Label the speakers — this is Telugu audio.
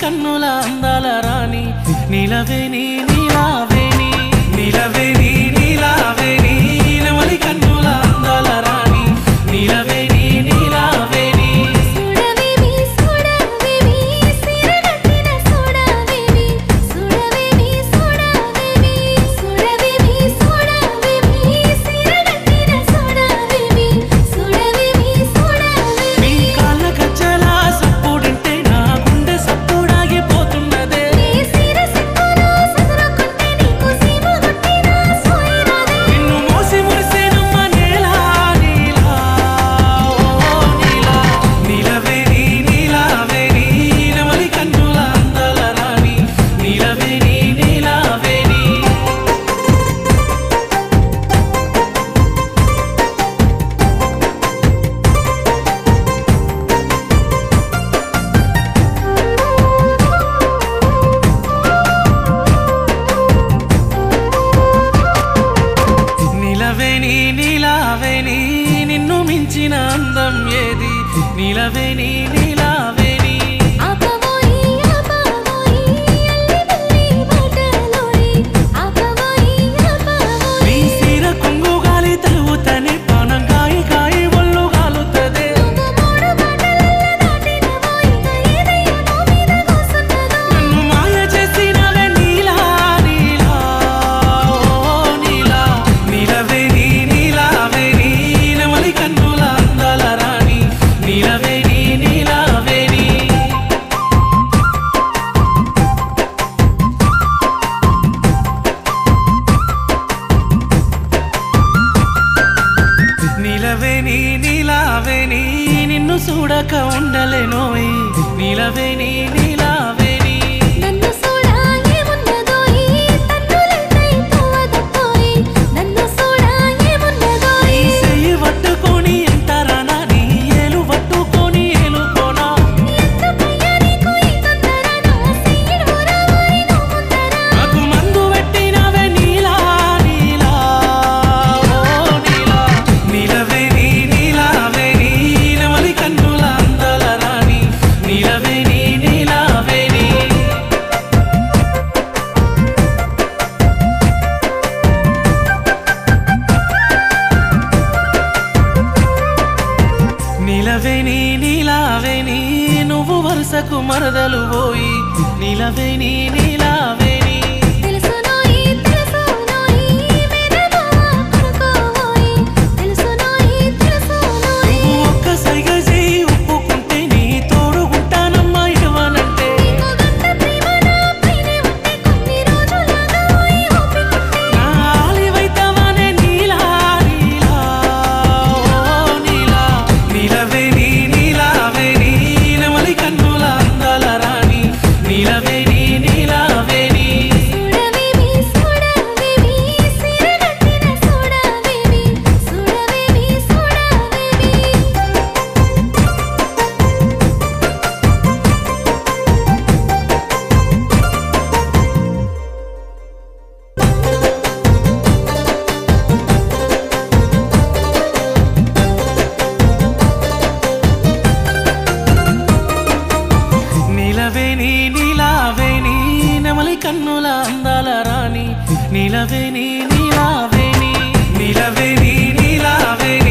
Speaker 1: కన్నుల అందాల రాణి నీలవేణి నీలావేణి నీలవేణి నీలావేణి నమలి కన్నుల అందాల రాణి నీలవేణి నీలావేణి
Speaker 2: సుడవేమి సుడవేమి సిరగట్టిన సుడవేమి సుడవేమి సుడవేమి సుడవేమి సుడవేమి సిరగట్టిన సుడవేమి సుడవేమి సుడవేమి
Speaker 1: నీ కాళ్ళ గజ్జల సప్పుడింటే నా గుండె సప్పుడాగిపోతున్నదే
Speaker 2: నీ సిరసిక్కులో సదురుకుంటే నీకు సీమ కొట్టిన సోయిరాదే
Speaker 1: నిన్ను మోసి మురిసేనమ్మ నేలా నీలా ఓ నీలా నీలవేణి నీలావేణి నమలి కన్నుల అందాల రాణి నీలవేణి నీలావేణి నీలవేణి నీలావేణి నిన్ను మించిన అందం ఏది నీలవేణి నీలావేణి
Speaker 2: ఆపవోయి ఆపవోయి అల్లి బల్లి బాటలోయి ఆపవోయి ఆపవోయి
Speaker 1: నీ సీర కొంగు గాలి తలువుతని పానం కాయి కాయి ఒళ్ళు గాలుతదే
Speaker 2: మూడు బాటలల్ల దాటినవోయి ఏదయ్యమో మీద కూసున్నదో
Speaker 1: నన్ను మాయ చేసినవే నీలా నీలా ఓ నీలా నీలవేణి నీలావేణి నమలి కన్నుల అందాల రాణి నీలవేణి నీలావేణి నీలవేణి నీలావేణి నిన్ను చూడక ఉండలేనోయ్ నీలవేణి నీలావేణి
Speaker 2: నన్ను సోడా ఏమున్నదోయి తన్నులైతై తోవదపోయి నన్ను సోడా ఏమున్నదోయి
Speaker 1: నీ చెయ్యి పట్టుకొని ఎంతరానా నీ ఏలు పట్టుకొని ఏలుకోనా
Speaker 2: ఎందుకయ్యా నీకు ఈ తొందర నా సీడు రావాయి నువ్వు ముందర
Speaker 1: నాకు మందు పెట్టినవే నీలా నీలా ఓ నీలా నీలవేణి నీలావేణి నమలి కన్నుల అందాల రాణి నీలవేణి నీలావేణి నీలవేణి నీలావేణి నువ్వు వరుసకు మరదలు పోయి నీలవేణి నీలావేణి
Speaker 2: తెలుసునోయి తెలుసునోయి మేనమామ కొనుకోవోయి తెలుసునోయి తెలుసునోయి
Speaker 1: నువ్వు ఒక్క సైగ చేయి ఒప్పుకుంటే నీ తోడుగుంటానమ్మా ఇవ్వనంటే
Speaker 2: నీకు గంట ప్రేమ నాపైనే ఉంటే కొన్ని రోజులాగా ఓయి ఓపికుంటే
Speaker 1: నా ఆలివైతవానే నీలా నీలా ఓ నీలా నీలవేణి నీలావేణి నమలి కన్నుల అందాల రాణి నీలవేణి నీలావేణి
Speaker 2: సుడవేమి సుడవేమి సిరగట్టిన సుడవేమి సుడవేమి సుడవేమి
Speaker 1: నీలవేణి నీలావేణి నమలి కన్నుల అందాల రాణి నీలవేణి నీలావేణి నీలవేణి నీలావేణి